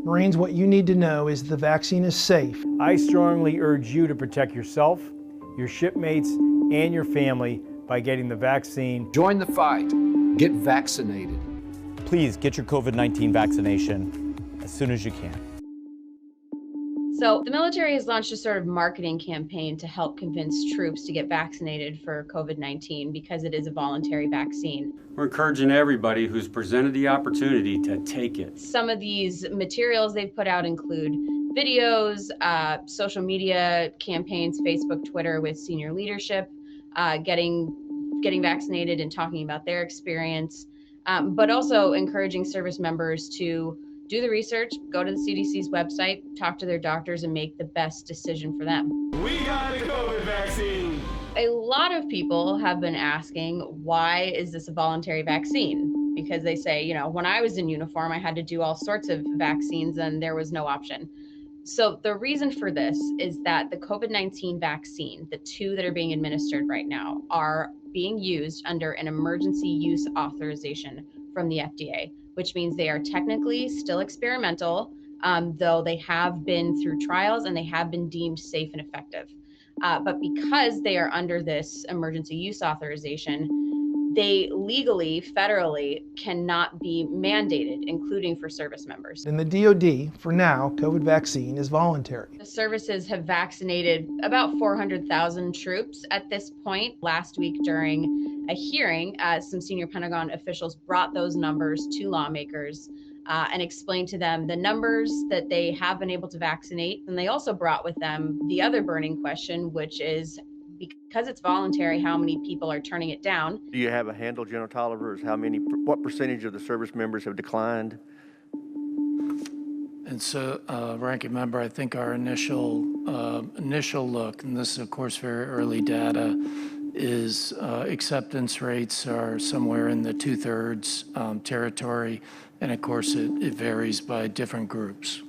Marines, what you need to know is the vaccine is safe. I strongly urge you to protect yourself, your shipmates, and your family by getting the vaccine. Join the fight. Get vaccinated. Please get your COVID-19 vaccination as soon as you can. So the military has launched a sort of marketing campaign to help convince troops to get vaccinated for COVID-19 because it is a voluntary vaccine. We're encouraging everybody who's presented the opportunity to take it. Some of these materials they've put out include videos, social media campaigns, Facebook, Twitter with senior leadership, getting vaccinated and talking about their experience, but also encouraging service members to do the research, go to the CDC's website, talk to their doctors, and make the best decision for them. We got the COVID vaccine. A lot of people have been asking, why is this a voluntary vaccine? Because they say, when I was in uniform, I had to do all sorts of vaccines and there was no option. So the reason for this is that the COVID-19 vaccine, the two that are being administered right now, are being used under an emergency use authorization from the FDA, which means they are technically still experimental, though they have been through trials and they have been deemed safe and effective. But because they are under this emergency use authorization, they legally, federally, cannot be mandated, including for service members. In the DoD, for now, COVID vaccine is voluntary. The services have vaccinated about 400,000 troops at this point. Last week during a hearing, some senior Pentagon officials brought those numbers to lawmakers and explained to them the numbers that they have been able to vaccinate. And they also brought with them the other burning question, which is, because it's voluntary, how many people are turning it down? Do you have a handle, General Tolliver, what percentage of the service members have declined? And so, Ranking Member, I think our initial look, and this is of course very early data, is acceptance rates are somewhere in the 2/3 territory, and of course it varies by different groups.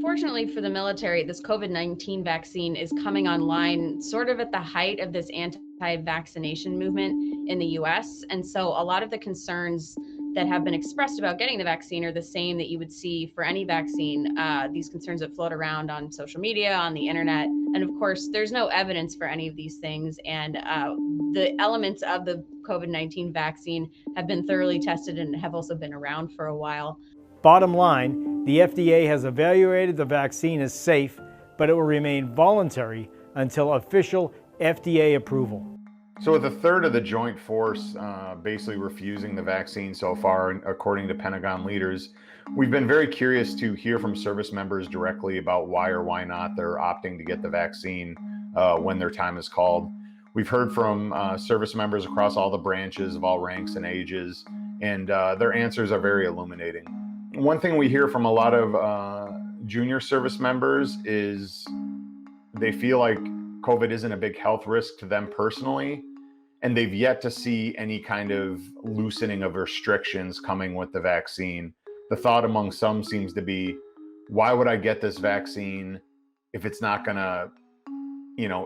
Unfortunately for the military, this COVID-19 vaccine is coming online sort of at the height of this anti-vaccination movement in the US. And so a lot of the concerns that have been expressed about getting the vaccine are the same that you would see for any vaccine. These concerns that float around on social media, on the internet. And of course, there's no evidence for any of these things. And the elements of the COVID-19 vaccine have been thoroughly tested and have also been around for a while. Bottom line, the FDA has evaluated the vaccine as safe, but it will remain voluntary until official FDA approval. So with a third of the joint force basically refusing the vaccine so far, according to Pentagon leaders, we've been very curious to hear from service members directly about why or why not they're opting to get the vaccine when their time is called. We've heard from service members across all the branches of all ranks and ages, and their answers are very illuminating. One thing we hear from a lot of junior service members is they feel like COVID isn't a big health risk to them personally, and they've yet to see any kind of loosening of restrictions coming with the vaccine. The thought among some seems to be, why would I get this vaccine if it's not gonna,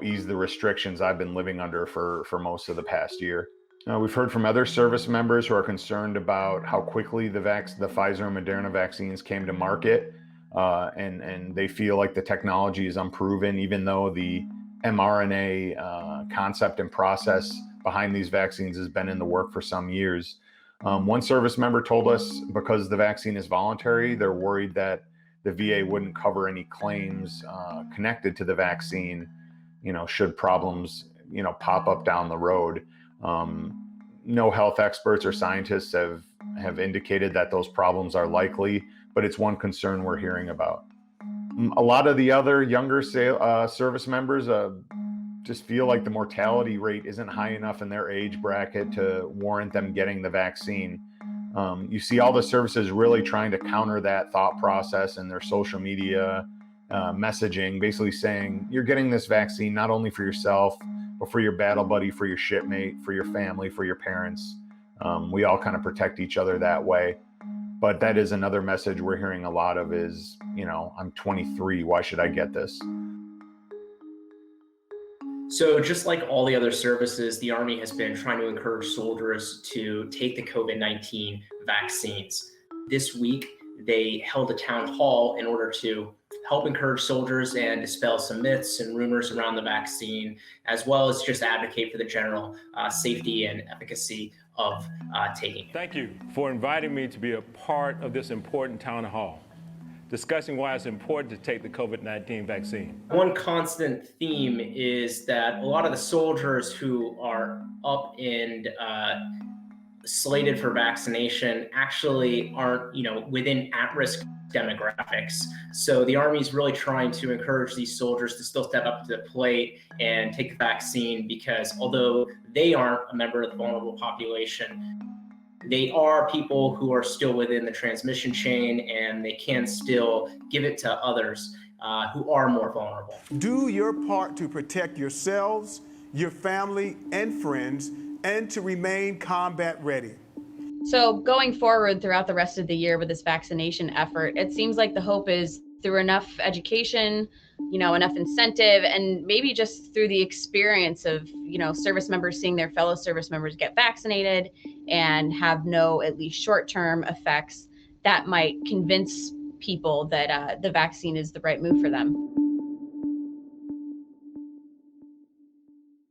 ease the restrictions I've been living under for most of the past year? We've heard from other service members who are concerned about how quickly the Pfizer and Moderna vaccines came to market, and they feel like the technology is unproven, even though the mRNA concept and process behind these vaccines has been in the work for some years. One service member told us because the vaccine is voluntary, they're worried that the VA wouldn't cover any claims connected to the vaccine, should problems, pop up down the road. No health experts or scientists have indicated that those problems are likely, but it's one concern we're hearing about. A lot of the other younger service members just feel like the mortality rate isn't high enough in their age bracket to warrant them getting the vaccine. You see all the services really trying to counter that thought process in their social media messaging, basically saying you're getting this vaccine not only for yourself, but for your battle buddy, for your shipmate, for your family, for your parents. We all kind of protect each other that way. But that is another message we're hearing a lot of is, I'm 23, why should I get this? So just like all the other services, the Army has been trying to encourage soldiers to take the COVID-19 vaccines. This week, they held a town hall in order to help encourage soldiers and dispel some myths and rumors around the vaccine, as well as just advocate for the general safety and efficacy of taking it. Thank you for inviting me to be a part of this important town hall, discussing why it's important to take the COVID-19 vaccine. One constant theme is that a lot of the soldiers who are up and slated for vaccination actually aren't, within at-risk demographics. So the Army's really trying to encourage these soldiers to still step up to the plate and take the vaccine, because although they aren't a member of the vulnerable population, they are people who are still within the transmission chain, and they can still give it to others who are more vulnerable. Do your part to protect yourselves, your family, and friends, and to remain combat ready. So going forward throughout the rest of the year with this vaccination effort, it seems like the hope is through enough education, enough incentive, and maybe just through the experience of, service members seeing their fellow service members get vaccinated and have no, at least short-term effects, that might convince people that the vaccine is the right move for them.